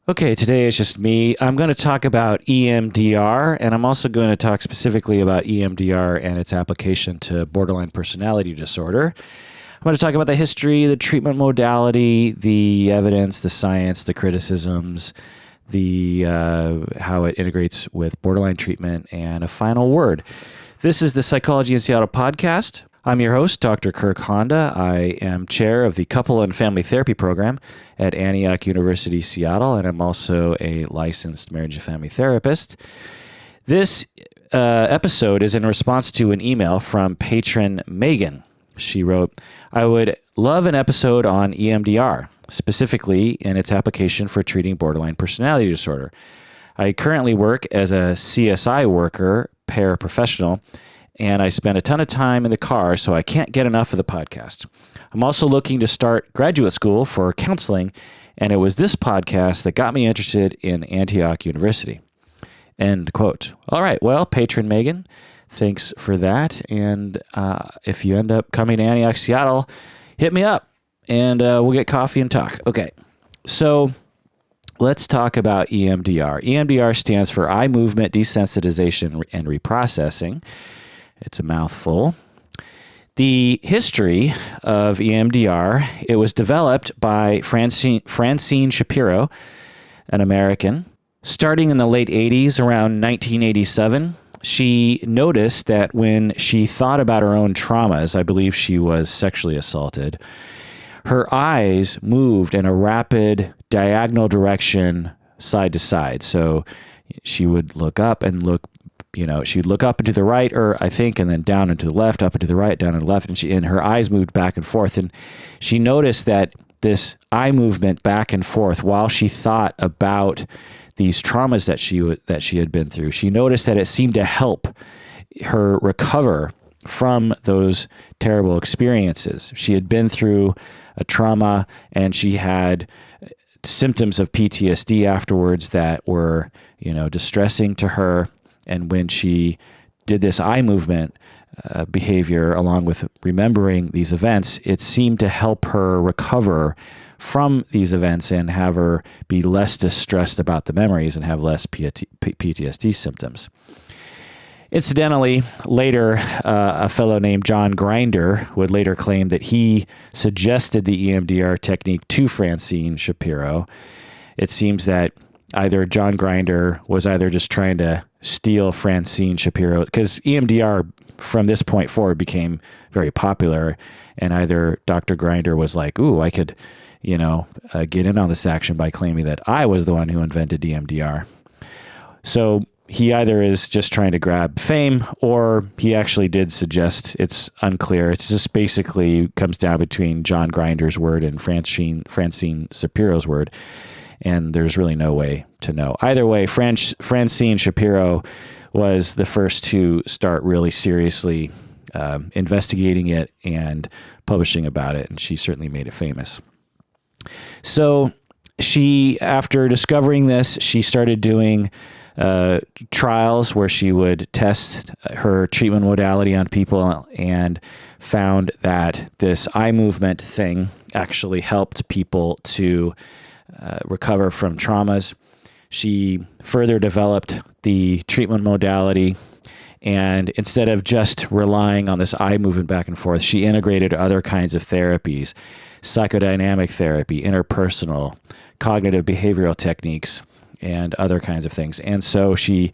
Okay, today is just me. I'm going to talk about EMDR, and I'm also going to talk specifically about EMDR and its application to borderline personality disorder. I'm going to talk about the history, the treatment modality, the evidence, the science, the criticisms, the how it integrates with borderline treatment, and a final word. This is the Psychology in Seattle podcast. I'm your host, Dr. Kirk Honda. I am chair of the Couple and Family Therapy Program at Antioch University, Seattle, and I'm also a licensed marriage and family therapist. This episode is in response to an email from patron Megan. She wrote, "I would love an episode on EMDR, specifically in its application for treating borderline personality disorder. I currently work as a CSI worker, paraprofessional, and I spend a ton of time in the car, so I can't get enough of the podcast. I'm also looking to start graduate school for counseling, and it was this podcast that got me interested in Antioch University." End quote. All right, well, patron Megan, thanks for that. And if you end up coming to Antioch, Seattle, hit me up, and we'll get coffee and talk. Okay, so let's talk about EMDR. EMDR stands for Eye Movement Desensitization and Reprocessing. It's a mouthful. The history of EMDR, it was developed by Francine Shapiro, an American. Starting in the late 80s, around 1987, she noticed that when she thought about her own traumas, I believe she was sexually assaulted, her eyes moved in a rapid diagonal direction side to side. So she would look up and she'd look up and to the right, or I think, and then down and to the left, up and to the right, down and to the left, and her eyes moved back and forth. And she noticed that this eye movement back and forth while she thought about these traumas that she had been through, she noticed that it seemed to help her recover from those terrible experiences. She had been through a trauma, and she had symptoms of PTSD afterwards that were, distressing to her. And when she did this eye movement behavior along with remembering these events, it seemed to help her recover from these events and have her be less distressed about the memories and have less PTSD symptoms. Incidentally, later, a fellow named John Grinder would later claim that he suggested the EMDR technique to Francine Shapiro. It seems that either John Grinder was either just trying to steal Francine Shapiro, because EMDR from this point forward became very popular, and either Dr. Grinder was like, "Ooh, I could, get in on this action by claiming that I was the one who invented EMDR." So he either is just trying to grab fame, or he actually did suggest. It's unclear. It's just basically comes down between John Grinder's word and Francine Shapiro's word. And there's really no way to know. Either way, Francine Shapiro was the first to start really seriously investigating it and publishing about it, and she certainly made it famous. So she, after discovering this, she started doing trials where she would test her treatment modality on people and found that this eye movement thing actually helped people to recover from traumas. She further developed the treatment modality, and instead of just relying on this eye movement back and forth, she integrated other kinds of therapies, psychodynamic therapy, interpersonal, cognitive behavioral techniques, and other kinds of things. And so she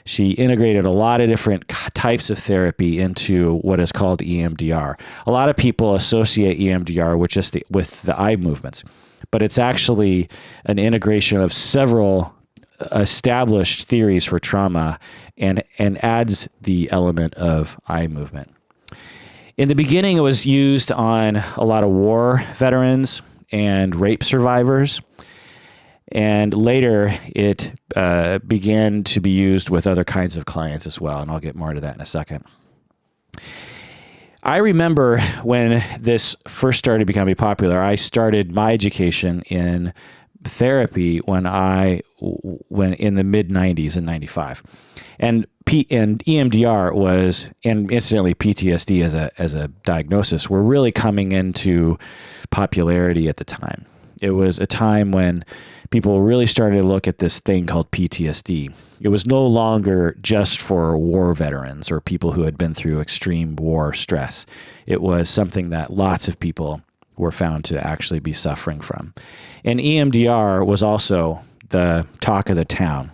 integrated a lot of different types of therapy into what is called EMDR. A lot of people associate EMDR with the eye movements, but it's actually an integration of several established theories for trauma and adds the element of eye movement. In the beginning, it was used on a lot of war veterans and rape survivors. And later, it began to be used with other kinds of clients as well, and I'll get more into that in a second. I remember when this first started becoming popular, I started my education in therapy when in the mid-90s in 95. And EMDR was, and incidentally PTSD as a diagnosis, were really coming into popularity at the time. It was a time when people really started to look at this thing called PTSD. It was no longer just for war veterans or people who had been through extreme war stress. It was something that lots of people were found to actually be suffering from. And EMDR was also the talk of the town.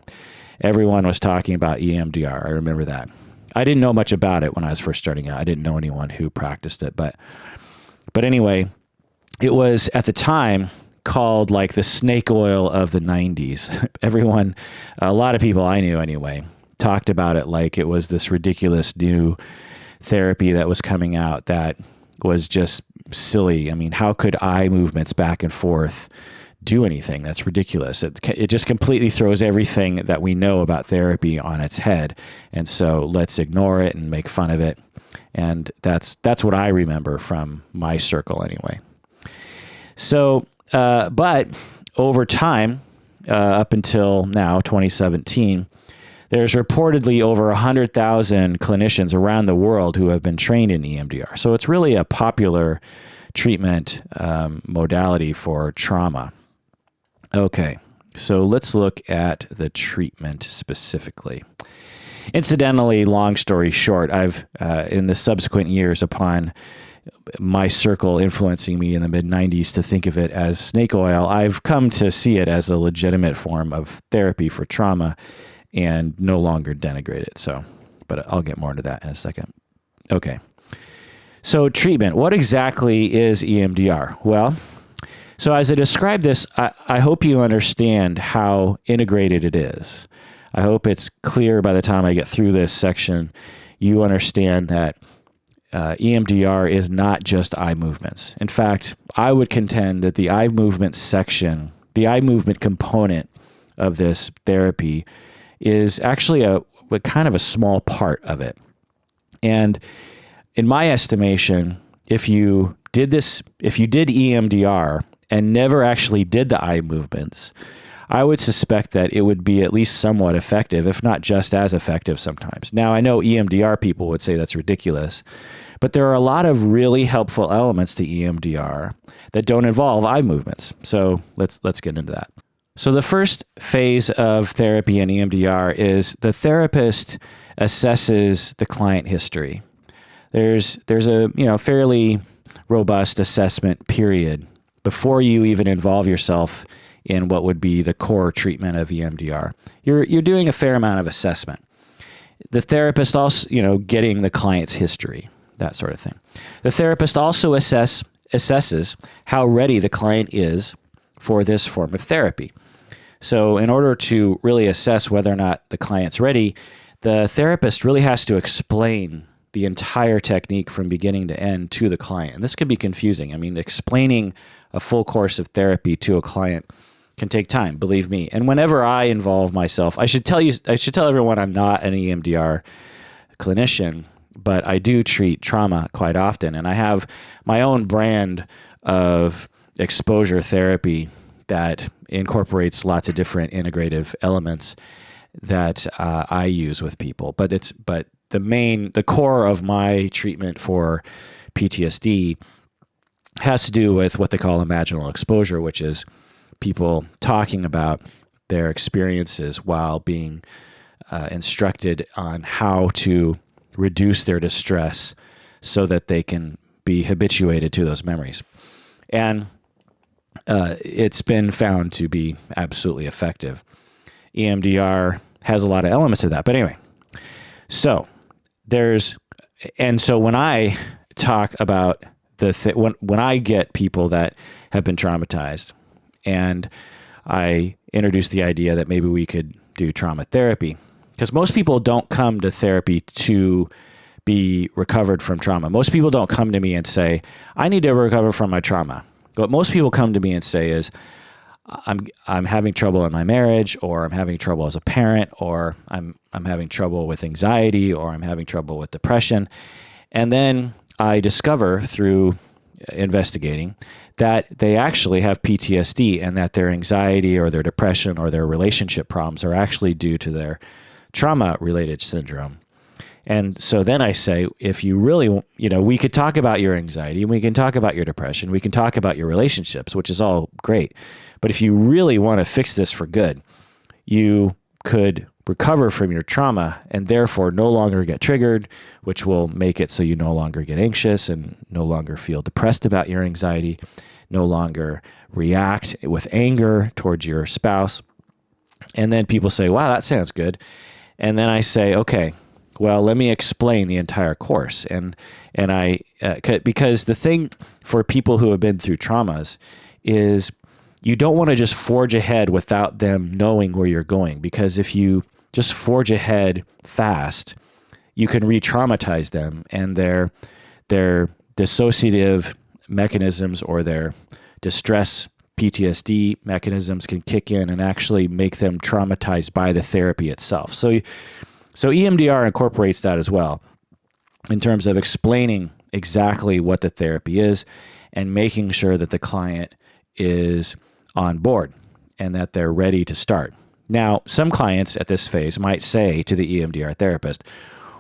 Everyone was talking about EMDR. I remember that. I didn't know much about it when I was first starting out. I didn't know anyone who practiced it. But anyway, it was at the time called like the snake oil of the 90s. Everyone, a lot of people I knew anyway, talked about it like it was this ridiculous new therapy that was coming out that was just silly. I mean, how could eye movements back and forth do anything? That's ridiculous. It just completely throws everything that we know about therapy on its head. And so let's ignore it and make fun of it. And that's what I remember from my circle anyway. So, but over time, up until now, 2017, there's reportedly over 100,000 clinicians around the world who have been trained in EMDR. So it's really a popular treatment modality for trauma. Okay, so let's look at the treatment specifically. Incidentally, long story short, I've, in the subsequent years upon my circle influencing me in the mid-90s to think of it as snake oil, I've come to see it as a legitimate form of therapy for trauma and no longer denigrate it. So, but I'll get more into that in a second. Okay. So treatment, what exactly is EMDR? Well, so as I describe this, I hope you understand how integrated it is. I hope it's clear by the time I get through this section, you understand that EMDR is not just eye movements. In fact, I would contend that the eye movement section, the eye movement component of this therapy is actually a kind of a small part of it. And in my estimation, if you did EMDR and never actually did the eye movements, I would suspect that it would be at least somewhat effective, if not just as effective sometimes. Now, I know EMDR people would say that's ridiculous, but there are a lot of really helpful elements to EMDR that don't involve eye movements. So let's get into that. So the first phase of therapy in EMDR is the therapist assesses the client history. There's a fairly robust assessment period before you even involve yourself in what would be the core treatment of EMDR. You're doing a fair amount of assessment. The therapist also, getting the client's history, that sort of thing. The therapist also assesses how ready the client is for this form of therapy. So in order to really assess whether or not the client's ready, the therapist really has to explain the entire technique from beginning to end to the client. And this could be confusing. I mean, explaining a full course of therapy to a client can take time, believe me. And whenever I involve myself, I should tell everyone I'm not an EMDR clinician, but I do treat trauma quite often. And I have my own brand of exposure therapy that incorporates lots of different integrative elements that I use with people. But the core of my treatment for PTSD has to do with what they call imaginal exposure, which is people talking about their experiences while being instructed on how to reduce their distress so that they can be habituated to those memories. And it's been found to be absolutely effective. EMDR has a lot of elements of that. But anyway, so when I talk about when I get people that have been traumatized and I introduce the idea that maybe we could do trauma therapy, because most people don't come to therapy to be recovered from trauma. Most people don't come to me and say, I need to recover from my trauma. What most people come to me and say is, I'm having trouble in my marriage, or I'm having trouble as a parent, or I'm having trouble with anxiety, or I'm having trouble with depression. And then I discover through investigating that they actually have PTSD and that their anxiety or their depression or their relationship problems are actually due to their trauma-related syndrome. And so then I say, if you really, we could talk about your anxiety, and we can talk about your depression, we can talk about your relationships, which is all great. But if you really want to fix this for good, you could recover from your trauma and therefore no longer get triggered, which will make it so you no longer get anxious and no longer feel depressed about your anxiety, no longer react with anger towards your spouse. And then people say, wow, that sounds good. And then I say, okay, well, let me explain the entire course. And because the thing for people who have been through traumas is you don't want to just forge ahead without them knowing where you're going. Because if you just forge ahead fast, you can re-traumatize them, and their dissociative mechanisms or their distress PTSD mechanisms can kick in and actually make them traumatized by the therapy itself. So EMDR incorporates that as well in terms of explaining exactly what the therapy is and making sure that the client is on board and that they're ready to start. Now, some clients at this phase might say to the EMDR therapist,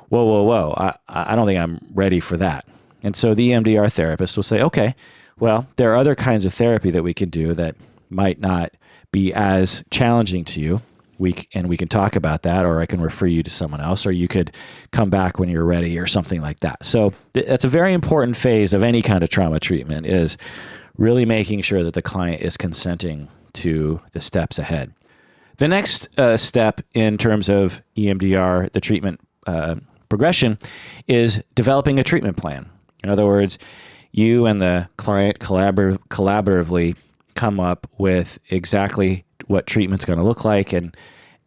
whoa, I don't think I'm ready for that. And so the EMDR therapist will say, okay, well, there are other kinds of therapy that we can do that might not be as challenging to you. We can talk about that, or I can refer you to someone else, or you could come back when you're ready or something like that. So that's a very important phase of any kind of trauma treatment, is really making sure that the client is consenting to the steps ahead. The next step in terms of EMDR, the treatment progression, is developing a treatment plan. In other words, you and the client collaboratively come up with exactly what treatment's going to look like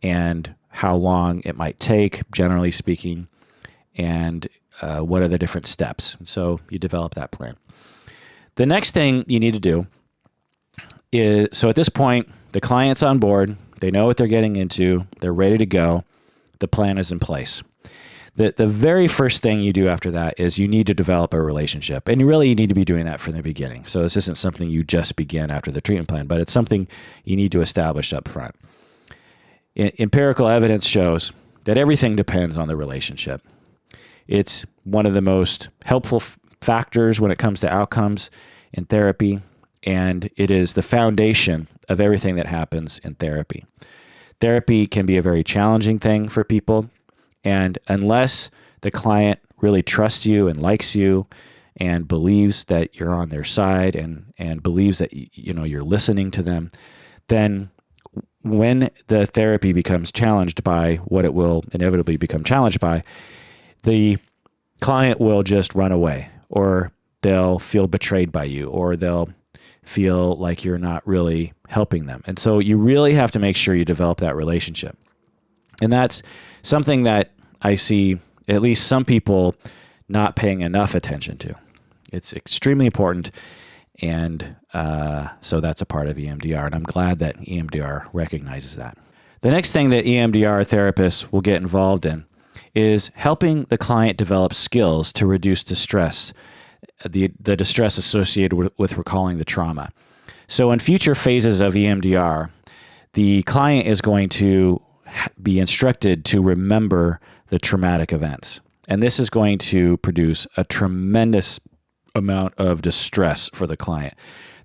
and how long it might take, generally speaking, and what are the different steps. So you develop that plan. The next thing you need to do is, so at this point, the client's on board, they know what they're getting into, they're ready to go, the plan is in place. The very first thing you do after that is you need to develop a relationship. And you need to be doing that from the beginning. So this isn't something you just begin after the treatment plan, but it's something you need to establish up front. Empirical evidence shows that everything depends on the relationship. It's one of the most helpful factors when it comes to outcomes in therapy, and it is the foundation of everything that happens in therapy. Therapy can be a very challenging thing for people. And unless the client really trusts you and likes you and believes that you're on their side and believes that you're listening to them, then when the therapy becomes challenged by what it will inevitably become challenged by, the client will just run away, or they'll feel betrayed by you, or they'll feel like you're not really helping them. And so you really have to make sure you develop that relationship. And that's something that I see at least some people not paying enough attention to. It's extremely important, and so that's a part of EMDR, and I'm glad that EMDR recognizes that. The next thing that EMDR therapists will get involved in is helping the client develop skills to reduce distress, the distress associated with recalling the trauma. So in future phases of EMDR, the client is going to be instructed to remember the traumatic events. And this is going to produce a tremendous amount of distress for the client.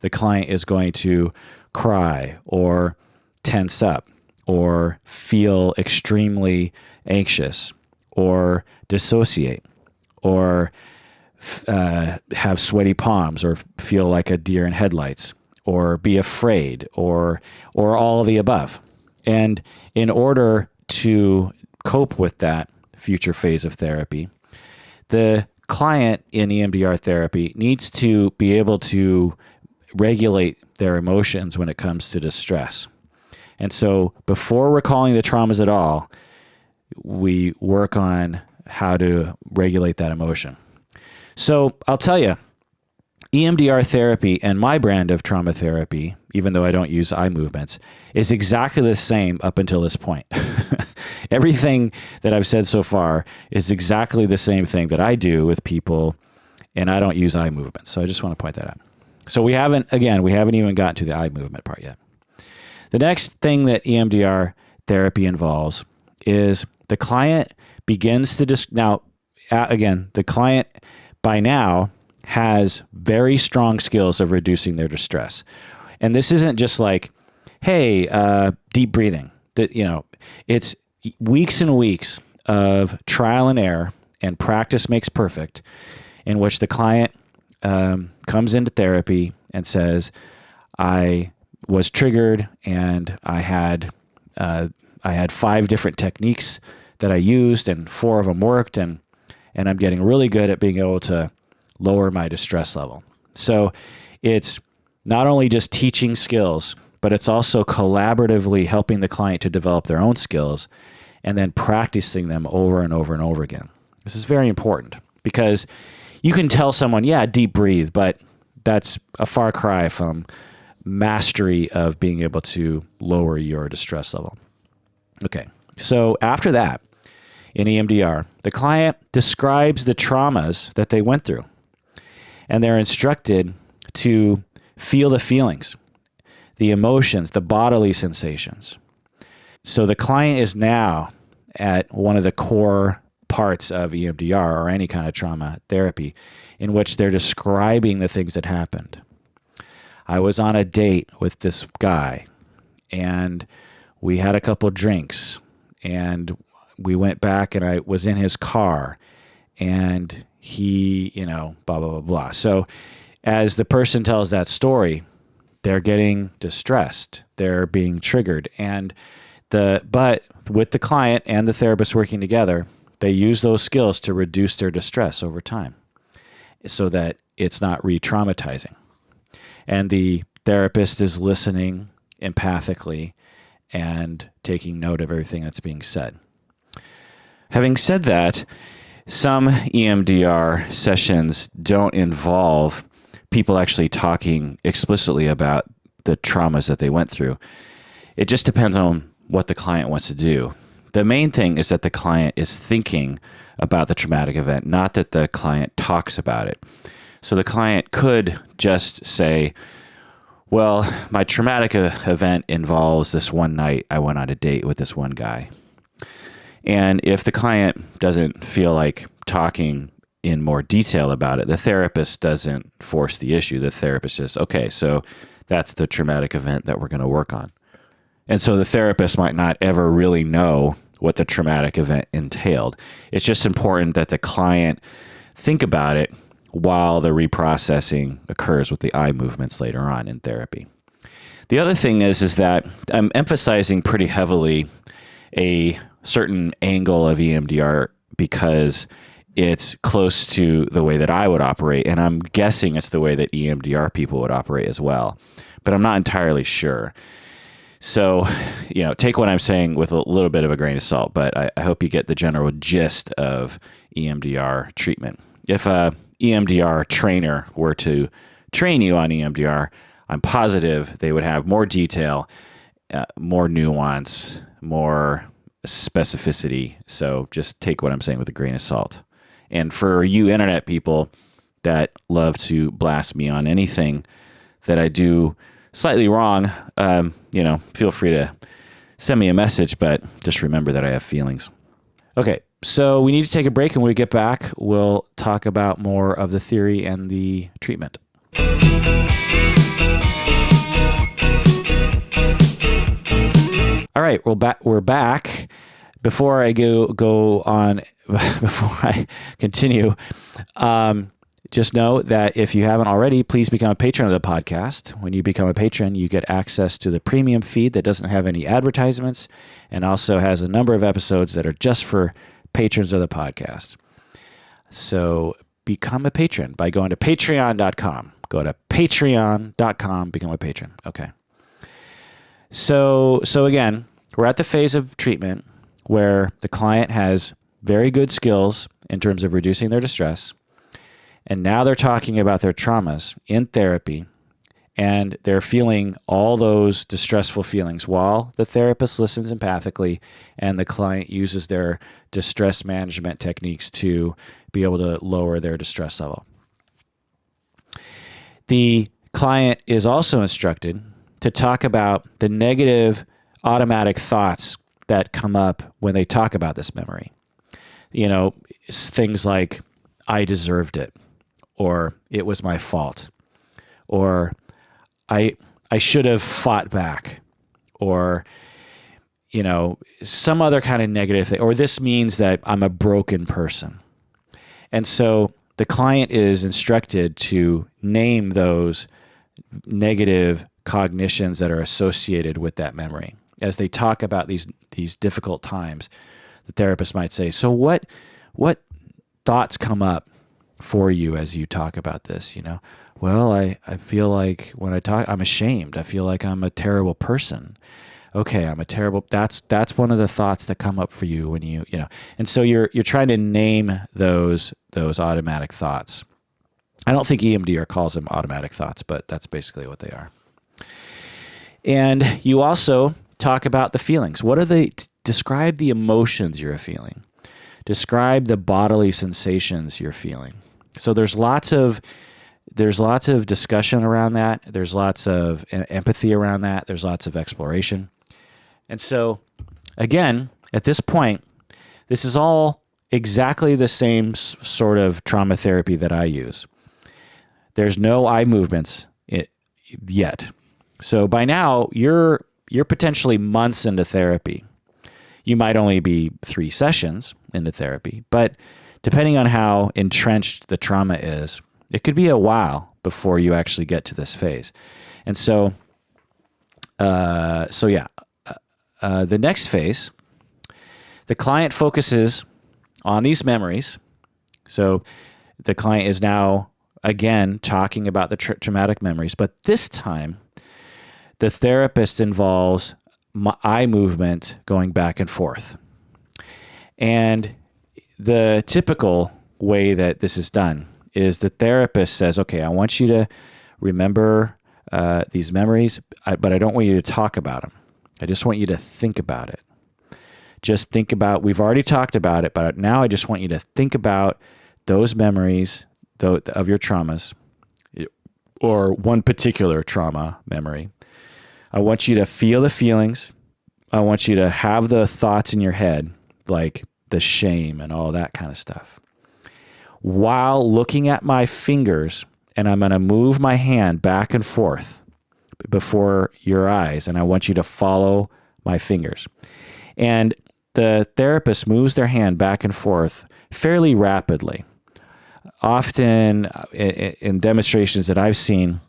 The client is going to cry or tense up or feel extremely anxious or dissociate or have sweaty palms or feel like a deer in headlights or be afraid or all of the above. And in order to cope with that future phase of therapy, the client in EMDR therapy needs to be able to regulate their emotions when it comes to distress. And so before recalling the traumas at all, we work on how to regulate that emotion. So I'll tell you, EMDR therapy and my brand of trauma therapy, even though I don't use eye movements, is exactly the same up until this point. Everything that I've said so far is exactly the same thing that I do with people, and I don't use eye movements. So I just want to point that out. So we haven't even gotten to the eye movement part yet. The next thing that EMDR therapy involves is the client begins to again, the client by now has very strong skills of reducing their distress. And this isn't just like, hey, deep breathing. It's weeks and weeks of trial and error and practice makes perfect, in which the client comes into therapy and says, I was triggered and I had 5 different techniques that I used and 4 of them worked, and I'm getting really good at being able to lower my distress level. So it's not only just teaching skills, but it's also collaboratively helping the client to develop their own skills and then practicing them over and over and over again. This is very important because you can tell someone, yeah, deep breathe, but that's a far cry from mastery of being able to lower your distress level. Okay, so after that, in EMDR, the client describes the traumas that they went through, and they're instructed to feel the feelings, the emotions, the bodily sensations. So the client is now at one of the core parts of EMDR or any kind of trauma therapy in which they're describing the things that happened. I was on a date with this guy and we had a couple drinks and we went back and I was in his car and he, blah, blah, blah, blah. So as the person tells that story, they're getting distressed. They're being triggered. But with the client and the therapist working together, they use those skills to reduce their distress over time so that it's not re-traumatizing. And the therapist is listening empathically and taking note of everything that's being said. Having said that, some EMDR sessions don't involve people actually talking explicitly about the traumas that they went through. It just depends on what the client wants to do. The main thing is that the client is thinking about the traumatic event, not that the client talks about it. So the client could just say, well, my traumatic event involves this one night I went on a date with this one guy. And if the client doesn't feel like talking in more detail about it, the therapist doesn't force the issue. The therapist says, okay, so that's the traumatic event that we're going to work on. And so the therapist might not ever really know what the traumatic event entailed. It's just important that the client think about it while the reprocessing occurs with the eye movements later on in therapy. The other thing is that I'm emphasizing pretty heavily a certain angle of EMDR because it's close to the way that I would operate, and I'm guessing it's the way that EMDR people would operate as well, but I'm not entirely sure. So, take what I'm saying with a little bit of a grain of salt, but I hope you get the general gist of EMDR treatment. If a EMDR trainer were to train you on EMDR, I'm positive they would have more detail, more nuance, more specificity. So just take what I'm saying with a grain of salt. And for you internet people that love to blast me on anything that I do slightly wrong, feel free to send me a message, but just remember that I have feelings. Okay, so we need to take a break, and when we get back, we'll talk about more of the theory and the treatment. All right, we're back. Before I go on, before I continue, just know that if you haven't already, please become a patron of the podcast. When you become a patron, you get access to the premium feed that doesn't have any advertisements and also has a number of episodes that are just for patrons of the podcast. So become a patron by going to patreon.com. Go to patreon.com, become a patron. Okay. So again, we're at the phase of treatment where the client has very good skills in terms of reducing their distress. And now they're talking about their traumas in therapy, and they're feeling all those distressful feelings while the therapist listens empathically and the client uses their distress management techniques to be able to lower their distress level. The client is also instructed to talk about the negative automatic thoughts that come up when they talk about this memory. things like I deserved it, or it was my fault, or I should have fought back, or some other kind of negative thing, or this means that I'm a broken person. And so the client is instructed to name those negative cognitions that are associated with that memory. As they talk about these difficult times, the therapist might say, so what thoughts come up for you as you talk about this? Well, I feel like when I talk, I'm ashamed. I feel like I'm a terrible person. Okay, that's one of the thoughts that come up for you when and so you're trying to name those automatic thoughts. I don't think EMDR calls them automatic thoughts, but that's basically what they are. And you also talk about the feelings. Describe the emotions you're feeling. Describe the bodily sensations you're feeling. So there's lots of discussion around that. There's lots of empathy around that. There's lots of exploration. And so, again, at this point, this is all exactly the same sort of trauma therapy that I use. There's no eye movements yet. So by now, you're potentially months into therapy. You might only be 3 sessions into therapy, but depending on how entrenched the trauma is, it could be a while before you actually get to this phase. And so, the next phase, the client focuses on these memories. So the client is now, again, talking about the traumatic memories, but this time the therapist involves eye movement going back and forth. And the typical way that this is done is the therapist says, okay, I want you to remember these memories, but I don't want you to talk about them. I just want you to think about it. Just think about, we've already talked about it, but now I just want you to think about those memories of your traumas, or one particular trauma memory. I want you to feel the feelings. I want you to have the thoughts in your head, like the shame and all that kind of stuff, while looking at my fingers, and I'm going to move my hand back and forth before your eyes, and I want you to follow my fingers. And the therapist moves their hand back and forth fairly rapidly. Often in demonstrations that I've seen,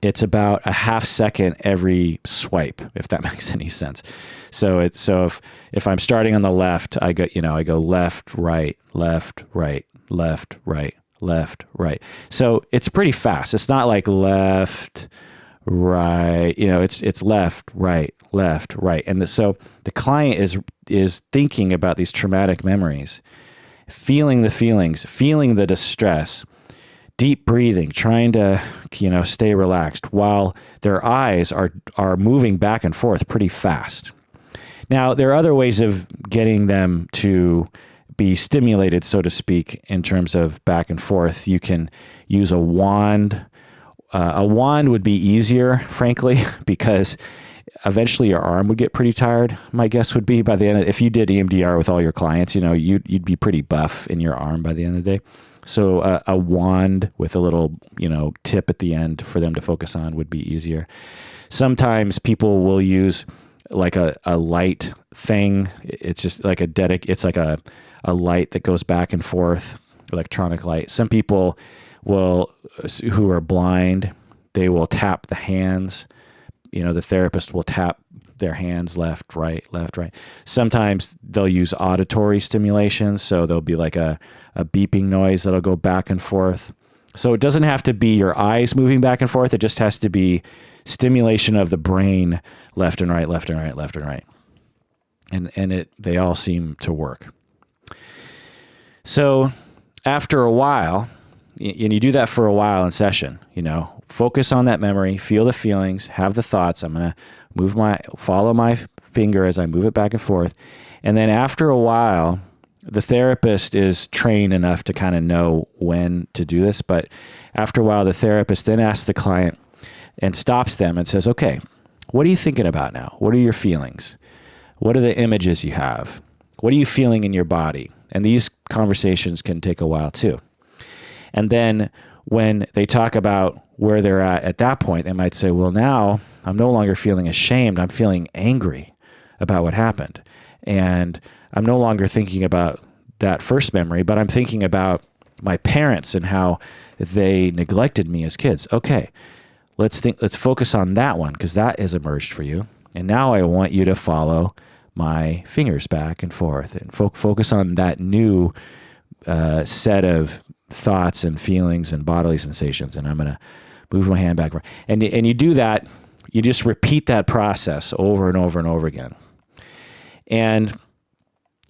it's about a half second every swipe, if that makes any sense. So if I'm starting on the left, I go left, right, left, right, left, right, left, right. So it's pretty fast. It's not like left, right, it's left, right, left, right. And so the client is thinking about these traumatic memories, feeling the feelings, feeling the distress, deep breathing, trying to, stay relaxed while their eyes are moving back and forth pretty fast. Now, there are other ways of getting them to be stimulated, so to speak, in terms of back and forth. You can use a wand. A wand would be easier, frankly, because eventually your arm would get pretty tired. My guess would be by the end, if you did EMDR with all your clients, you'd be pretty buff in your arm by the end of the day. So a wand with a little, tip at the end for them to focus on would be easier. Sometimes people will use like a light thing. It's just like it's like a light that goes back and forth, electronic light. Some people who are blind, they will tap the hands. The therapist will tap their hands left, right, left, right. Sometimes they'll use auditory stimulation. So there'll be like a beeping noise that'll go back and forth. So it doesn't have to be your eyes moving back and forth. It just has to be stimulation of the brain, left and right, left and right, left and right. And they all seem to work. So after a while, and you do that for a while in session, focus on that memory, feel the feelings, have the thoughts. I'm going to follow my finger as I move it back and forth. And then after a while, the therapist is trained enough to kind of know when to do this. But after a while, the therapist then asks the client and stops them and says, okay, what are you thinking about now? What are your feelings? What are the images you have? What are you feeling in your body And these conversations can take a while too. And then when they talk about where they're at that point, they might say, well, now I'm no longer feeling ashamed. I'm feeling angry about what happened. And I'm no longer thinking about that first memory, but I'm thinking about my parents and how they neglected me as kids. Okay, let's focus on that one because that has emerged for you. And now I want you to follow my fingers back and forth and focus on that new set of thoughts and feelings and bodily sensations. And I'm going to move my hand back. And you do that, you just repeat that process over and over and over again. And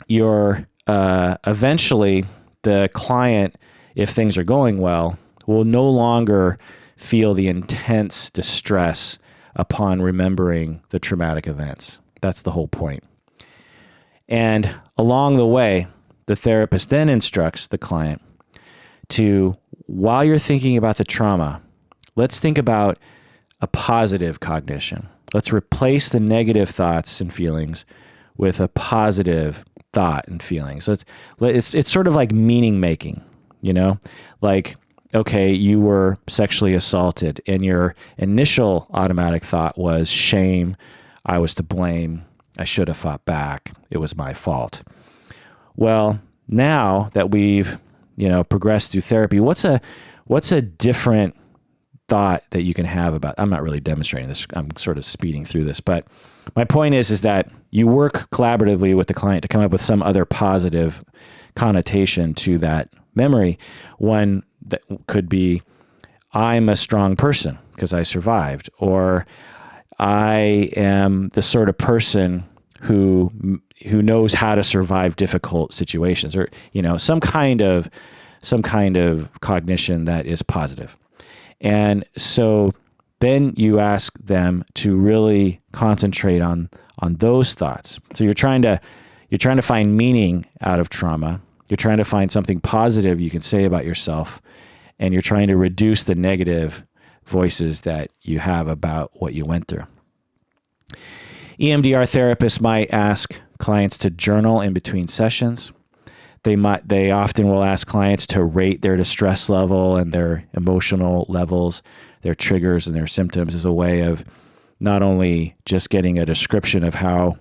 you're eventually the client, if things are going well, will no longer feel the intense distress upon remembering the traumatic events. That's the whole point. And along the way, the therapist then instructs the client to, while you're thinking about the trauma, let's think about a positive cognition. Let's replace the negative thoughts and feelings with a positive thought and feeling. So it's sort of like meaning making, like, okay, you were sexually assaulted and your initial automatic thought was shame. I was to blame. I should have fought back. It was my fault. Well, now that we've, progressed through therapy, what's a different thought that you can have about, I'm not really demonstrating this. I'm sort of speeding through this, but my point is that you work collaboratively with the client to come up with some other positive connotation to that memory. One that could be, I'm a strong person because I survived, or I am the sort of person who knows how to survive difficult situations, or some kind of cognition that is positive. And so then you ask them to really concentrate on those thoughts. So you're trying to find meaning out of trauma. You're trying to find something positive you can say about yourself, and you're trying to reduce the negative voices that you have about what you went through. EMDR therapists might ask clients to journal in between sessions. They often will ask clients to rate their distress level and their emotional levels, their triggers and their symptoms, as a way of not only just getting a description of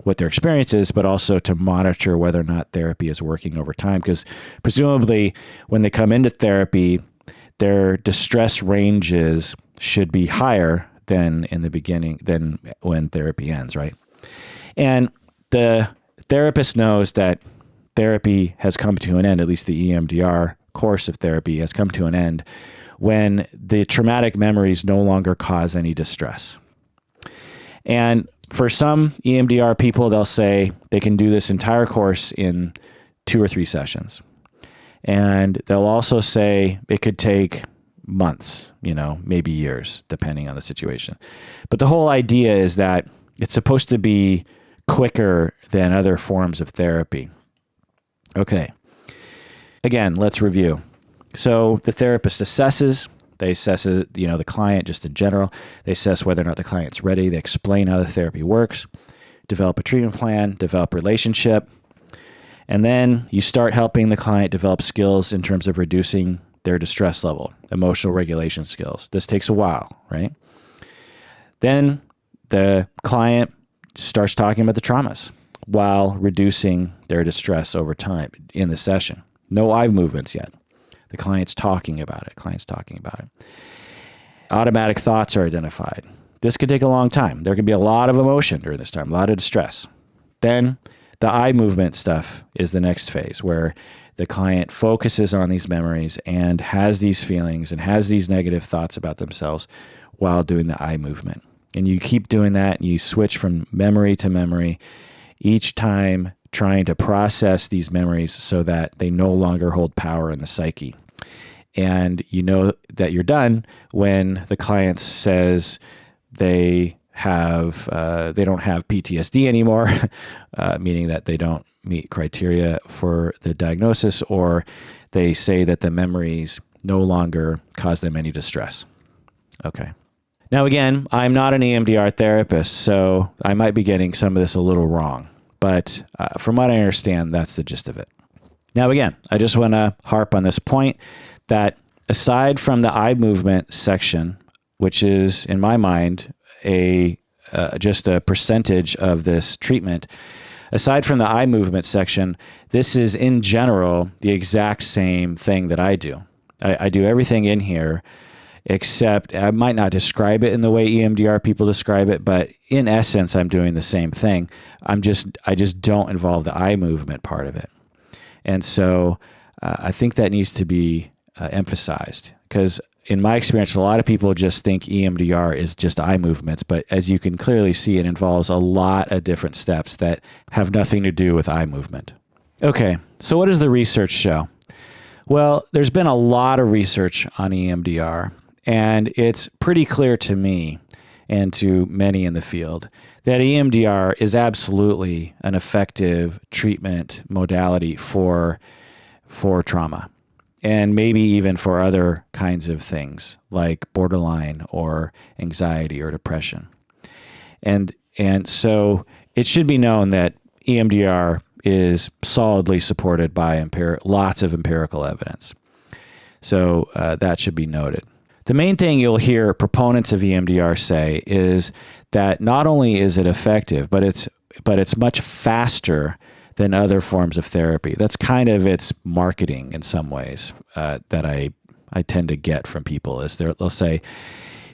what their experience is, but also to monitor whether or not therapy is working over time. Because presumably when they come into therapy, their distress ranges should be higher than in the beginning, than when therapy ends, right? And the therapist knows that therapy has come to an end, at least the EMDR course of therapy has come to an end, when the traumatic memories no longer cause any distress. And for some EMDR people, they'll say they can do this entire course in 2 or 3 sessions. And they'll also say it could take months, maybe years, depending on the situation. But the whole idea is that it's supposed to be quicker than other forms of therapy. Okay. Again, let's review. So the therapist assesses. They assess, the client just in general. They assess whether or not the client's ready. They explain how the therapy works, develop a treatment plan, develop relationship. And then you start helping the client develop skills in terms of reducing their distress level, emotional regulation skills. This takes a while, right? Then the client starts talking about the traumas while reducing their distress over time in the session. No eye movements yet. The client's talking about it. Automatic thoughts are identified. This could take a long time. There can be a lot of emotion during this time, a lot of distress. Then the eye movement stuff is the next phase, where the client focuses on these memories and has these feelings and has these negative thoughts about themselves while doing the eye movement. And you keep doing that, and you switch from memory to memory, each time trying to process these memories so that they no longer hold power in the psyche. And you know that you're done when the client says they don't have PTSD anymore, meaning that they don't meet criteria for the diagnosis, or they say that the memories no longer cause them any distress. Okay. Now, again, I'm not an EMDR therapist, so I might be getting some of this a little wrong. But from what I understand, that's the gist of it. Now, again, I just want to harp on this point that aside from the eye movement section, which is, in my mind, just a percentage of this treatment, aside from the eye movement section, this is, in general, the exact same thing that I do. I do everything in here, except I might not describe it in the way EMDR people describe it, but in essence, I'm doing the same thing. I just don't involve the eye movement part of it. And so I think that needs to be emphasized, because in my experience, a lot of people just think EMDR is just eye movements, but as you can clearly see, it involves a lot of different steps that have nothing to do with eye movement. Okay, so what does the research show? Well, there's been a lot of research on EMDR, and it's pretty clear to me and to many in the field that EMDR is absolutely an effective treatment modality for trauma, and maybe even for other kinds of things like borderline or anxiety or depression. And so it should be known that EMDR is solidly supported by lots of empirical evidence. So that should be noted. The main thing you'll hear proponents of EMDR say is that not only is it effective, but it's much faster than other forms of therapy. That's kind of its marketing in some ways that I tend to get from people, is they'll say,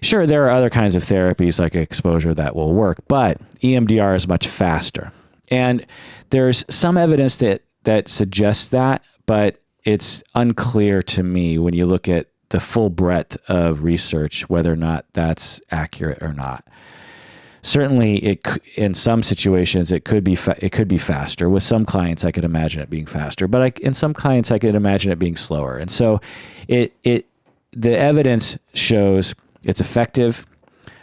sure, there are other kinds of therapies like exposure that will work, but EMDR is much faster. And there's some evidence that suggests that, but it's unclear to me when you look at the full breadth of research whether or not that's accurate or not. Certainly, in some situations it could be faster. With some clients, I could imagine it being faster, but in some clients, I could imagine it being slower. And so, the evidence shows it's effective,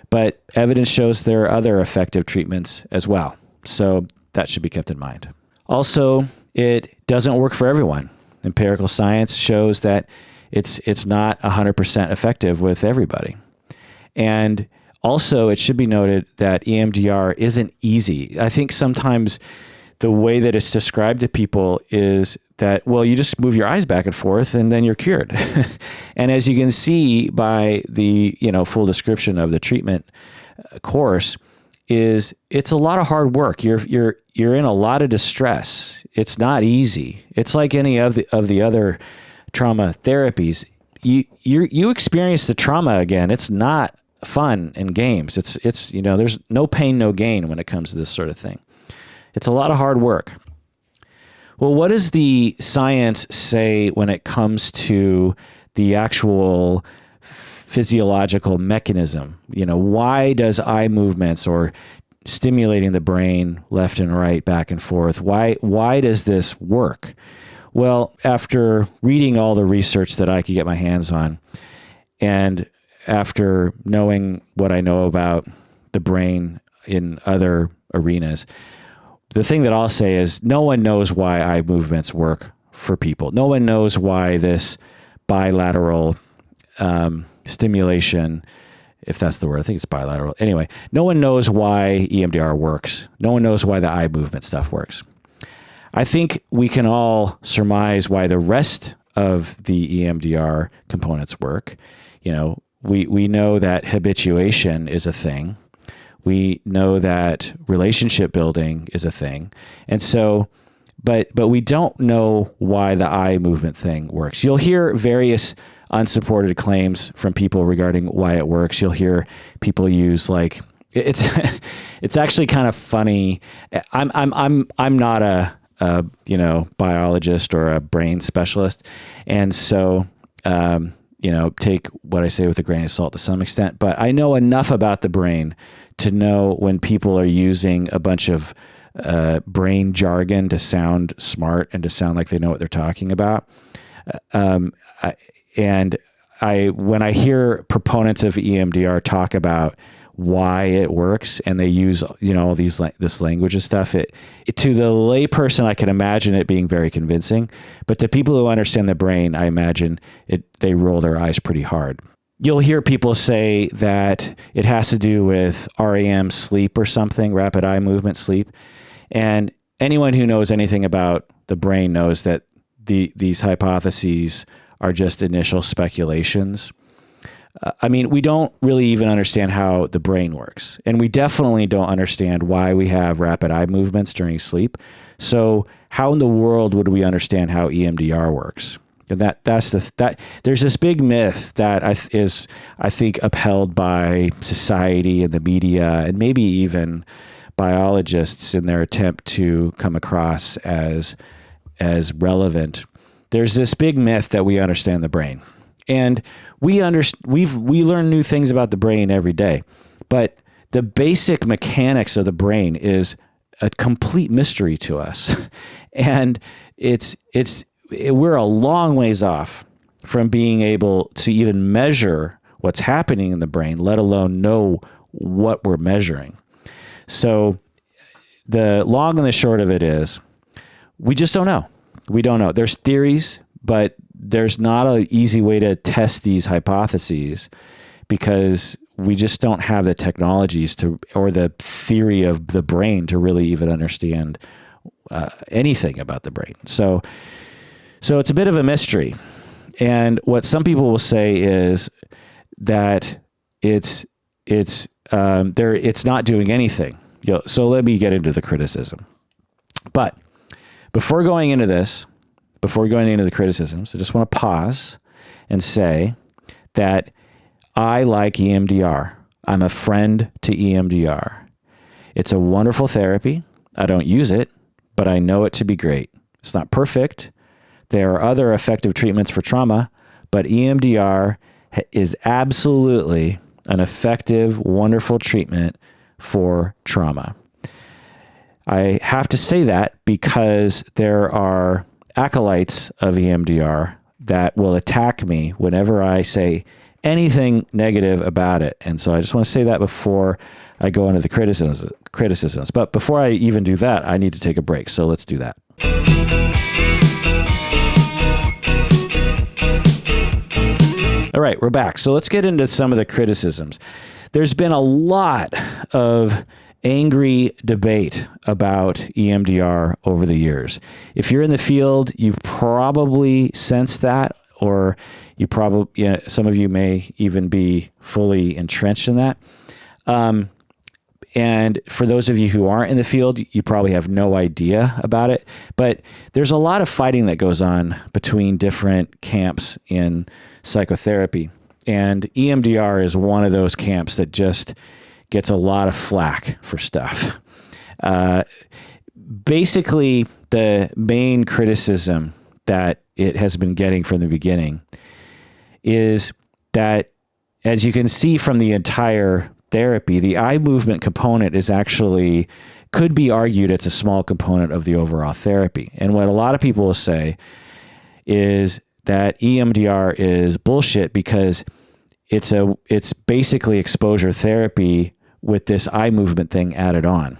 but evidence shows there are other effective treatments as well. So that should be kept in mind. Also, it doesn't work for everyone. Empirical science shows that it's not 100% effective with everybody. And also, it should be noted that EMDR isn't easy. I think sometimes the way that it's described to people is that, well, you just move your eyes back and forth and then you're cured. And as you can see by the full description of the treatment course, it's a lot of hard work. You're in a lot of distress. It's not easy. It's like any of the other trauma therapies. You experience the trauma again. It's not fun and games. It's there's no pain, no gain when it comes to this sort of thing. It's a lot of hard work. Well, what does the science say when it comes to the actual physiological mechanism? Why does eye movements or stimulating the brain left and right, back and forth, why does this work? Well, after reading all the research that I could get my hands on, and after knowing what I know about the brain in other arenas, the thing that I'll say is no one knows why eye movements work for people. No one knows why this bilateral stimulation, if that's the word, I think it's bilateral. Anyway, no one knows why EMDR works. No one knows why the eye movement stuff works. I think we can all surmise why the rest of the EMDR components work. We know that habituation is a thing. We know that relationship building is a thing. And so, but we don't know why the eye movement thing works. You'll hear various unsupported claims from people regarding why it works. You'll hear people use it's actually kind of funny. I'm not a biologist or a brain specialist. And so, take what I say with a grain of salt to some extent, but I know enough about the brain to know when people are using a bunch of brain jargon to sound smart and to sound like they know what they're talking about. When I hear proponents of EMDR talk about why it works and they use all this language and stuff, it to the layperson I can imagine it being very convincing, but to people who understand the brain, I imagine they roll their eyes pretty hard. You'll hear people say that it has to do with REM sleep or something, rapid eye movement sleep, and anyone who knows anything about the brain knows that these hypotheses are just initial speculations. I mean, we don't really even understand how the brain works. And we definitely don't understand why we have rapid eye movements during sleep. So how in the world would we understand how EMDR works? And that's there's this big myth that is, I think, upheld by society and the media and maybe even biologists in their attempt to come across as relevant. There's this big myth that we understand the brain. And we learn new things about the brain every day, but the basic mechanics of the brain is a complete mystery to us. And we're a long ways off from being able to even measure what's happening in the brain, let alone know what we're measuring. So the long and the short of it is, we just don't know. We don't know. There's theories, but there's not an easy way to test these hypotheses because we just don't have the technologies or the theory of the brain to really even understand anything about the brain. So it's a bit of a mystery. And what some people will say is that it's not doing anything. So let me get into the criticism. But before going into the criticisms, I just want to pause and say that I like EMDR. I'm a friend to EMDR. It's a wonderful therapy. I don't use it, but I know it to be great. It's not perfect. There are other effective treatments for trauma, but EMDR is absolutely an effective, wonderful treatment for trauma. I have to say that because there are acolytes of EMDR that will attack me whenever I say anything negative about it. And so I just want to say that before I go into the criticisms. But before I even do that, I need to take a break. So let's do that. All right, we're back. So let's get into some of the criticisms. There's been a lot of angry debate about EMDR over the years. If you're in the field, you've probably sensed that, or some of you may even be fully entrenched in that. And for those of you who aren't in the field, you probably have no idea about it. But there's a lot of fighting that goes on between different camps in psychotherapy. And EMDR is one of those camps that just gets a lot of flack for stuff. Basically, the main criticism that it has been getting from the beginning is that, as you can see from the entire therapy, the eye movement component could be argued it's a small component of the overall therapy. And what a lot of people will say is that EMDR is bullshit because it's basically exposure therapy with this eye movement thing added on.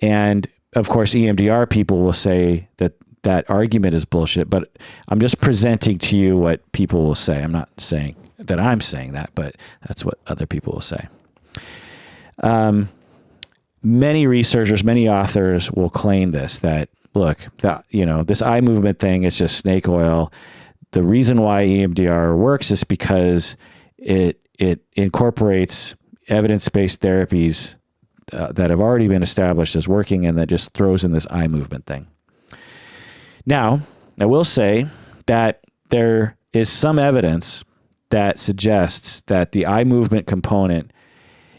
And of course, EMDR people will say that argument is bullshit, but I'm just presenting to you what people will say. I'm not saying that I'm saying that, but that's what other people will say. Many researchers, many authors will claim this, that look, this eye movement thing is just snake oil. The reason why EMDR works is because it incorporates evidence-based therapies that have already been established as working, and that just throws in this eye movement thing. Now, I will say that there is some evidence that suggests that the eye movement component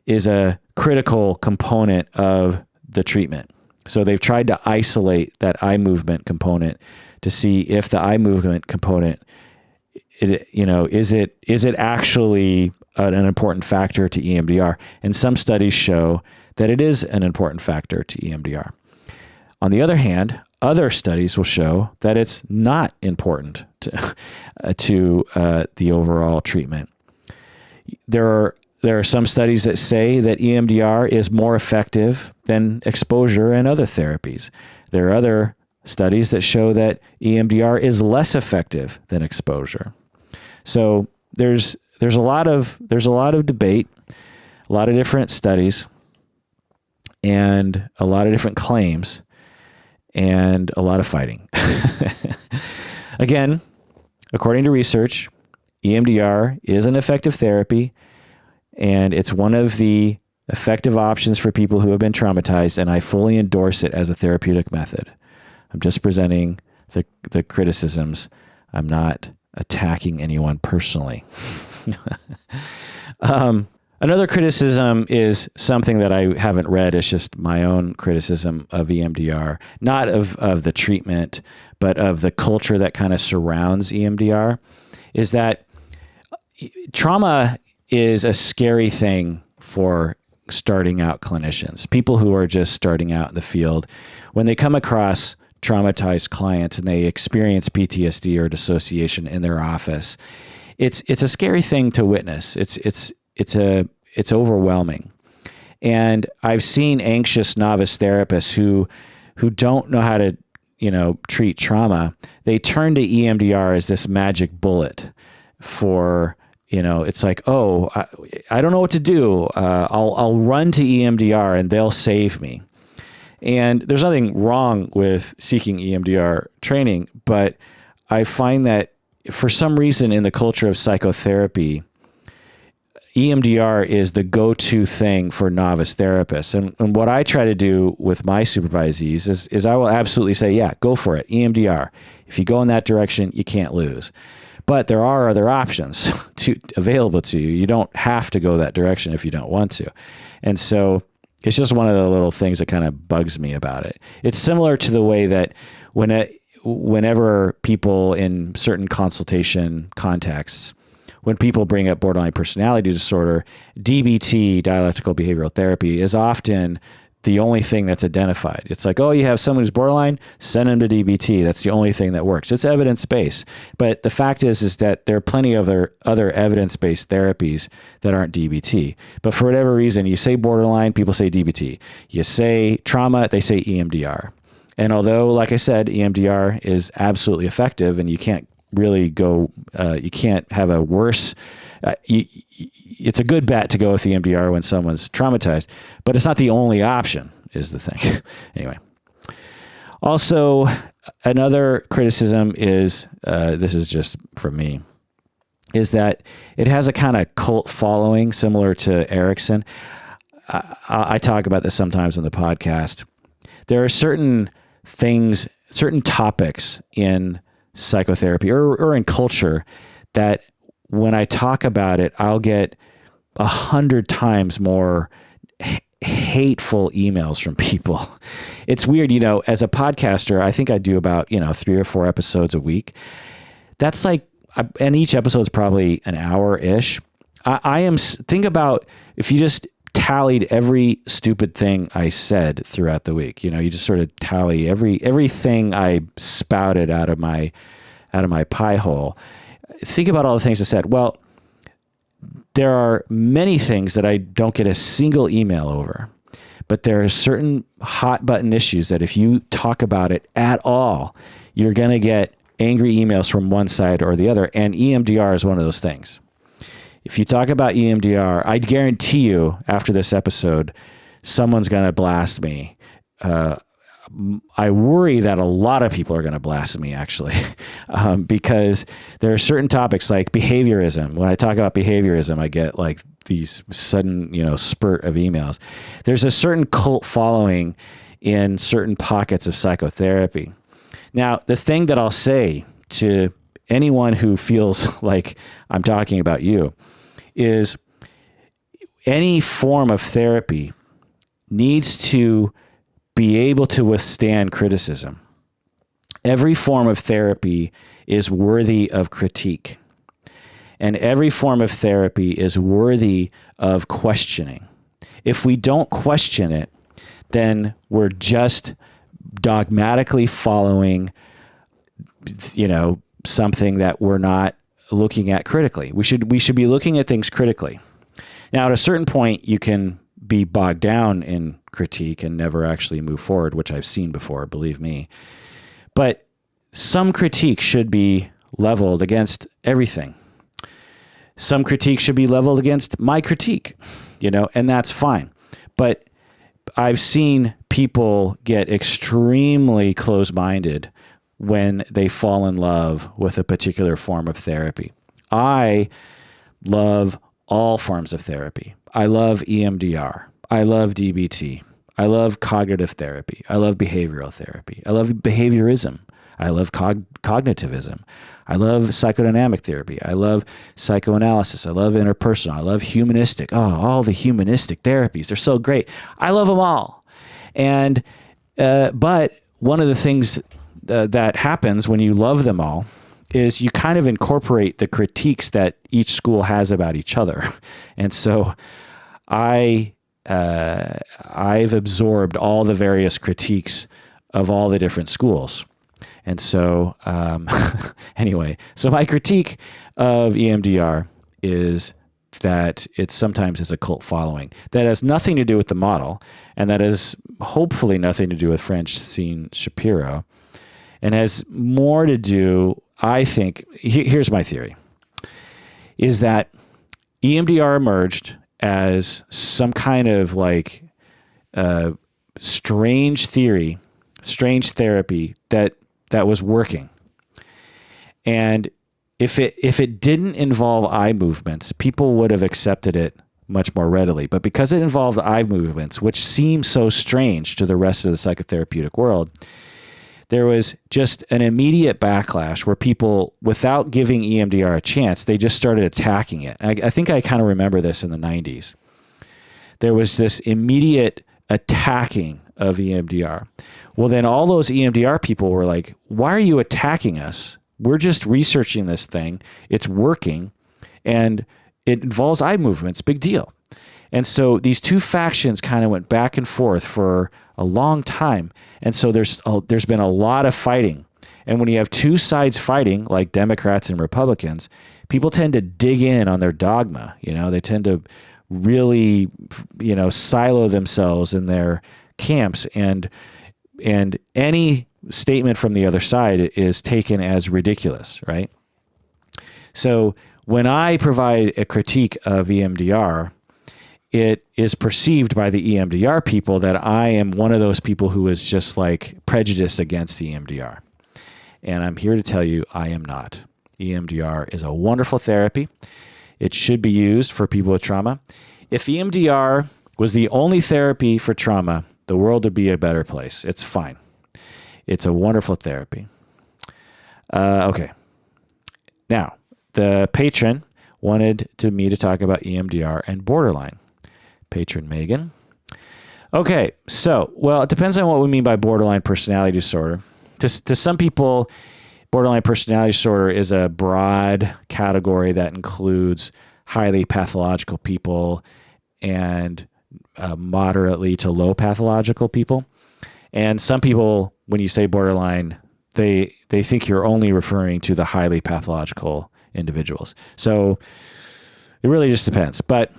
is a critical component of the treatment. So they've tried to isolate that eye movement component to see if the eye movement component, is it actually an important factor to EMDR? And some studies show that it is an important factor to EMDR. On the other hand, other studies will show that it's not important to the overall treatment. There are some studies that say that EMDR is more effective than exposure and other therapies. There are other studies that show that EMDR is less effective than exposure. So there's a lot of debate, a lot of different studies, and a lot of different claims. and a lot of fighting. Again, according to research, EMDR is an effective therapy, and it's one of the effective options for people who have been traumatized, and I fully endorse it as a therapeutic method. I'm just presenting the criticisms. I'm not attacking anyone personally. Another criticism is something that I haven't read. It's just my own criticism of EMDR, not of the treatment, but of the culture that kind of surrounds EMDR, is that trauma is a scary thing for starting out clinicians, people who are just starting out in the field. When they come across traumatized clients and they experience PTSD or dissociation in their office, it's a scary thing to witness. It's overwhelming. And I've seen anxious novice therapists who don't know how to, treat trauma. They turn to EMDR as this magic bullet for, it's like, oh, I don't know what to do. I'll run to EMDR and they'll save me. And there's nothing wrong with seeking EMDR training, but I find that for some reason in the culture of psychotherapy, EMDR is the go-to thing for novice therapists. And what I try to do with my supervisees is I will absolutely say, yeah, go for it, EMDR. If you go in that direction, you can't lose. But there are other options available to you. You don't have to go that direction if you don't want to. And so it's just one of the little things that kind of bugs me about it. It's similar to the way that whenever people in certain consultation contexts, when people bring up borderline personality disorder, DBT, dialectical behavioral therapy, is often the only thing that's identified. It's like, oh, you have someone who's borderline, send them to DBT. That's the only thing that works. It's evidence-based. But the fact is that there are plenty of other evidence-based therapies that aren't DBT. But for whatever reason, you say borderline, people say DBT. You say trauma, they say EMDR. And although, like I said, EMDR is absolutely effective and you can't really go, you can't have a worse, it's a good bet to go with EMDR when someone's traumatized, but it's not the only option is the thing. Anyway. Also, another criticism is, this is just from me, is that it has a kind of cult following similar to Erickson. I talk about this sometimes on the podcast. There are certain things, certain topics in psychotherapy or in culture that when I talk about it, I'll get 100 times more hateful emails from people. It's weird, as a podcaster, I think I do about, 3 or 4 episodes a week. That's like, and each episode is probably an hour-ish. Think about if you just tallied every stupid thing I said throughout the week. You just sort of tally everything I spouted out of my pie hole. Think about all the things I said. Well, there are many things that I don't get a single email over, but there are certain hot button issues that if you talk about it at all, you're going to get angry emails from one side or the other. And EMDR is one of those things. If you talk about EMDR, I guarantee you after this episode, someone's going to blast me. I worry that a lot of people are going to blast me actually, because there are certain topics like behaviorism. When I talk about behaviorism, I get like these sudden, spurt of emails. There's a certain cult following in certain pockets of psychotherapy. Now, the thing that I'll say to anyone who feels like I'm talking about you is any form of therapy needs to be able to withstand criticism. Every form of therapy is worthy of critique. And every form of therapy is worthy of questioning. If we don't question it, then we're just dogmatically following, something that we're not looking at critically. We should be looking at things critically. Now, at a certain point, you can be bogged down in critique and never actually move forward, which I've seen before, believe me. But some critique should be leveled against everything. Some critique should be leveled against my critique, and that's fine. But I've seen people get extremely close-minded when they fall in love with a particular form of therapy. I love all forms of therapy. I love EMDR. I love DBT. I love cognitive therapy. I love behavioral therapy. I love behaviorism. I love cognitivism. I love psychodynamic therapy. I love psychoanalysis. I love interpersonal. I love humanistic. Oh, all the humanistic therapies. They're so great. I love them all. And but one of the things that happens when you love them all is you kind of incorporate the critiques that each school has about each other. And so I've absorbed all the various critiques of all the different schools. And so anyway, so my critique of EMDR is that it sometimes has a cult following. That has nothing to do with the model, and that has hopefully nothing to do with Francine Shapiro, and has more to do, I think, here's my theory, is that EMDR emerged as some kind of like strange therapy that was working. And if it didn't involve eye movements, people would have accepted it much more readily. But because it involved eye movements, which seem so strange to the rest of the psychotherapeutic world, there was just an immediate backlash where people, without giving EMDR a chance, they just started attacking it. I think I kind of remember this in the 90s. There was this immediate attacking of EMDR. Well, then all those EMDR people were like, why are you attacking us? We're just researching this thing. It's working, and it involves eye movements. Big deal. And so these two factions kind of went back and forth for a long time. And so there's been a lot of fighting. And when you have two sides fighting, like Democrats and Republicans, people tend to dig in on their dogma. They tend to really, silo themselves in their camps, and any statement from the other side is taken as ridiculous, right? So when I provide a critique of EMDR, it is perceived by the EMDR people that I am one of those people who is just like prejudiced against EMDR. And I'm here to tell you I am not. EMDR is a wonderful therapy. It should be used for people with trauma. If EMDR was the only therapy for trauma, the world would be a better place. It's fine. It's a wonderful therapy. Okay. Now, the patron wanted me to talk about EMDR and borderline. Patron Megan. Okay, so, well, it depends on what we mean by borderline personality disorder. To some people, borderline personality disorder is a broad category that includes highly pathological people and moderately to low pathological people. And some people, when you say borderline, they think you're only referring to the highly pathological individuals. So it really just depends. But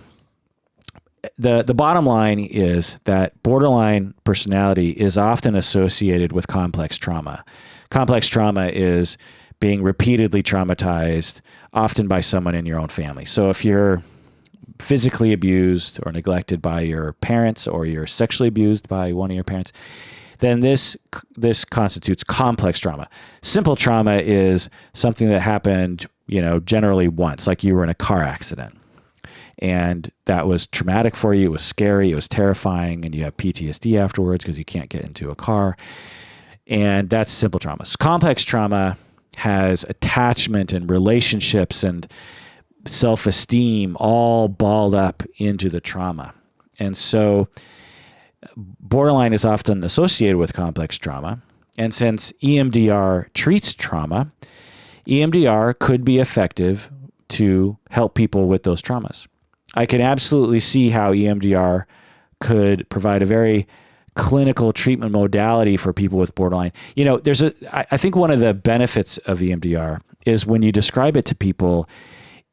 the bottom line is that borderline personality is often associated with complex trauma. Complex trauma is being repeatedly traumatized, often by someone in your own family. So if you're physically abused or neglected by your parents, or you're sexually abused by one of your parents, then this constitutes complex trauma. Simple trauma is something that happened, generally once, like you were in a car accident. And that was traumatic for you. It was scary. It was terrifying. And you have PTSD afterwards because you can't get into a car. And that's simple trauma. So complex trauma has attachment and relationships and self-esteem all balled up into the trauma. And so borderline is often associated with complex trauma. And since EMDR treats trauma, EMDR could be effective to help people with those traumas. I can absolutely see how EMDR could provide a very clinical treatment modality for people with borderline. I think one of the benefits of EMDR is when you describe it to people,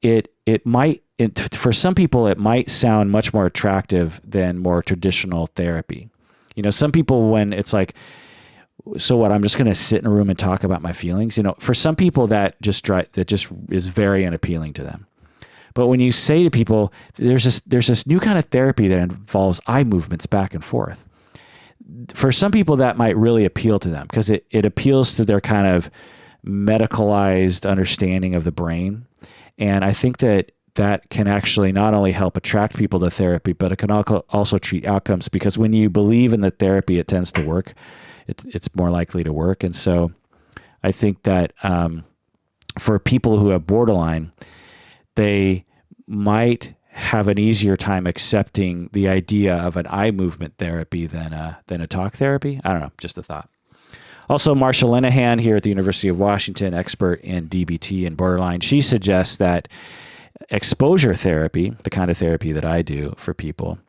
for some people, it might sound much more attractive than more traditional therapy. Some people, when it's like, so what, I'm just going to sit in a room and talk about my feelings. For some people that just is very unappealing to them. But when you say to people, there's this new kind of therapy that involves eye movements back and forth, for some people that might really appeal to them because it appeals to their kind of medicalized understanding of the brain. And I think that can actually not only help attract people to therapy, but it can also treat outcomes, because when you believe in the therapy, it tends to work. It's more likely to work. And so I think that for people who have borderline, they might have an easier time accepting the idea of an eye movement therapy than a talk therapy. I don't know, just a thought. Also, Marcia Linehan here at the University of Washington, expert in DBT and borderline, she suggests that exposure therapy, the kind of therapy that I do for people,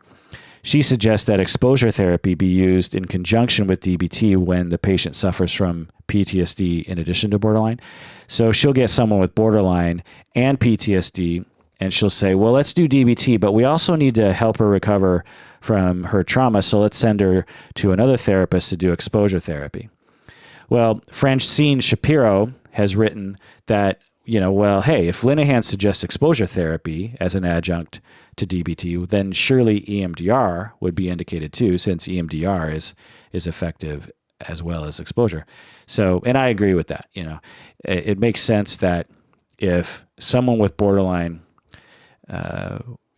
she suggests that exposure therapy be used in conjunction with DBT when the patient suffers from PTSD in addition to borderline. So she'll get someone with borderline and PTSD, and she'll say, well, let's do DBT, but we also need to help her recover from her trauma, so let's send her to another therapist to do exposure therapy. Well, Francine Shapiro has written that, well, hey, if Linehan suggests exposure therapy as an adjunct to DBT, then surely EMDR would be indicated too, since EMDR is effective as well as exposure. So, and I agree with that. It makes sense that if someone with borderline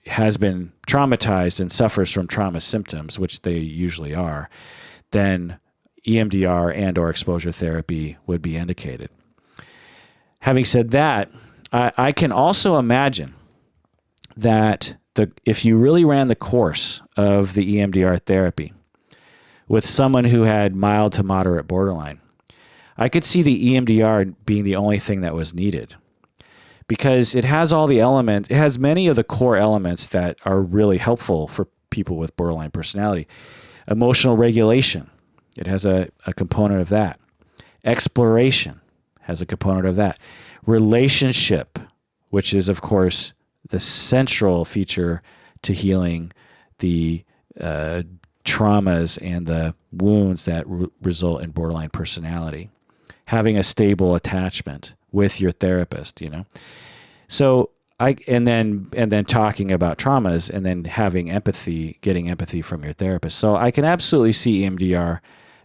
has been traumatized and suffers from trauma symptoms, which they usually are, then EMDR and or exposure therapy would be indicated. Having said that, I can also imagine that if you really ran the course of the EMDR therapy with someone who had mild to moderate borderline, I could see the EMDR being the only thing that was needed, because it has all the elements, it has many of the core elements that are really helpful for people with borderline personality. Emotional regulation, it has a component of that. Exploration has a component of that. Relationship, which is, of course, the central feature to healing the traumas and the wounds that result in borderline personality. Having a stable attachment with your therapist, So and then talking about traumas, and then having empathy, getting empathy from your therapist. So I can absolutely see EMDR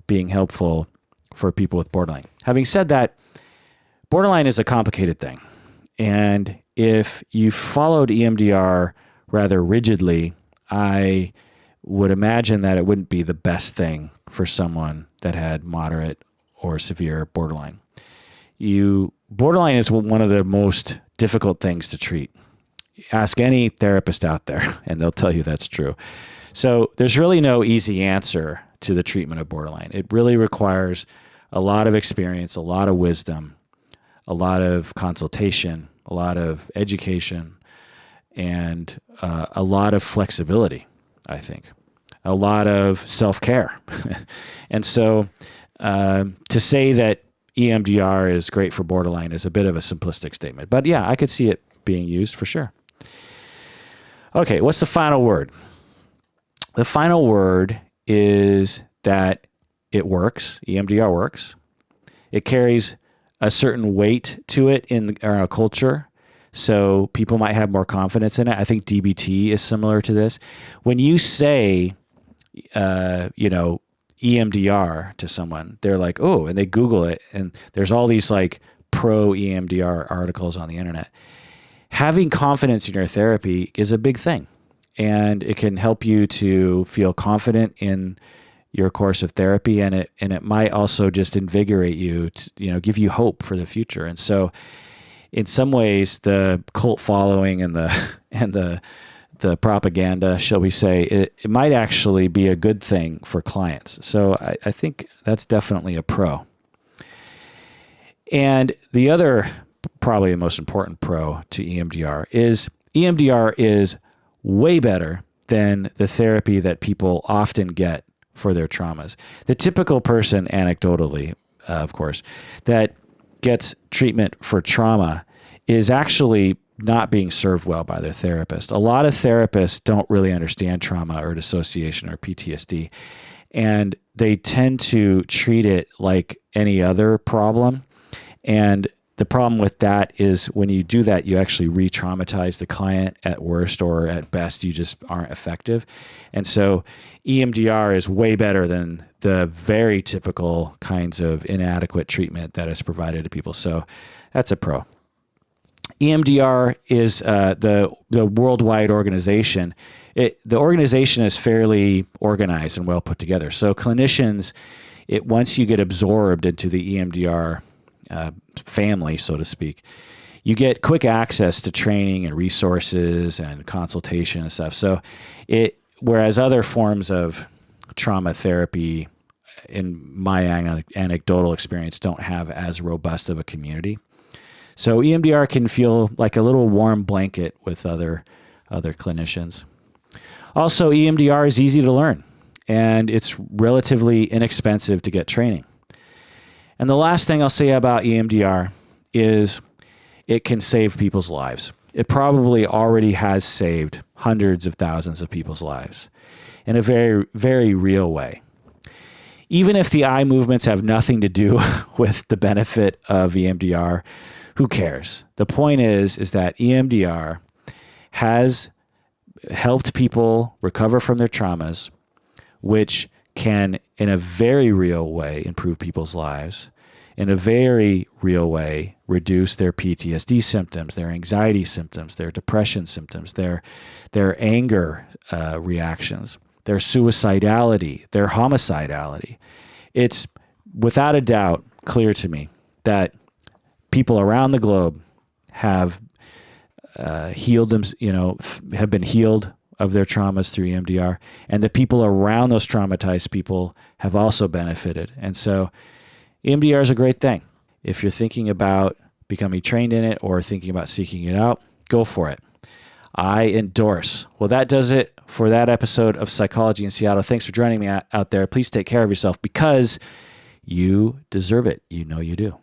being helpful for people with borderline. Having said that, borderline is a complicated thing. And if you followed EMDR rather rigidly, I would imagine that it wouldn't be the best thing for someone that had moderate or severe borderline. Borderline is one of the most difficult things to treat. Ask any therapist out there, and they'll tell you that's true. So there's really no easy answer to the treatment of borderline. It really requires a lot of experience, a lot of wisdom, a lot of consultation, a lot of education, and a lot of flexibility, I think. A lot of self-care. And so to say that EMDR is great for borderline is a bit of a simplistic statement. But yeah, I could see it being used for sure. Okay, what's the final word? The final word is that it works. EMDR works. It carries a certain weight to it in our culture, so people might have more confidence in it. I think DBT is similar to this. When you say, EMDR to someone, they're like, oh, and they Google it, and there's all these like pro EMDR articles on the internet. Having confidence in your therapy is a big thing, and it can help you to feel confident in your course of therapy, and it might also just invigorate you to, give you hope for the future. And so in some ways, the cult following and the propaganda, shall we say, it might actually be a good thing for clients. So I think that's definitely a pro. And the other, probably the most important pro to EMDR is way better than the therapy that people often get for their traumas. The typical person, anecdotally, of course, that gets treatment for trauma is actually not being served well by their therapist. A lot of therapists don't really understand trauma or dissociation or PTSD, and they tend to treat it like any other problem. And the problem with that is when you do that, you actually re-traumatize the client at worst, or at best, you just aren't effective. And so EMDR is way better than the very typical kinds of inadequate treatment that is provided to people. So that's a pro. EMDR is the worldwide organization. The organization is fairly organized and well put together. So clinicians, once you get absorbed into the EMDR family, so to speak, you get quick access to training and resources and consultation and stuff. So whereas other forms of trauma therapy, in my anecdotal experience, don't have as robust of a community. So EMDR can feel like a little warm blanket with other clinicians. Also, EMDR is easy to learn, and it's relatively inexpensive to get training. And the last thing I'll say about EMDR is it can save people's lives. It probably already has saved hundreds of thousands of people's lives in a very, very real way. Even if the eye movements have nothing to do with the benefit of EMDR, who cares? The point is that EMDR has helped people recover from their traumas, which can, in a very real way, improve people's lives, in a very real way, reduce their PTSD symptoms, their anxiety symptoms, their depression symptoms, their anger reactions, their suicidality, their homicidality. It's without a doubt clear to me that people around the globe have healed them, have been healed of their traumas through EMDR, and the people around those traumatized people have also benefited. And so EMDR is a great thing. If you're thinking about becoming trained in it or thinking about seeking it out, go for it. I endorse. Well, that does it for that episode of Psychology in Seattle. Thanks for joining me out there. Please take care of yourself because you deserve it. You know you do.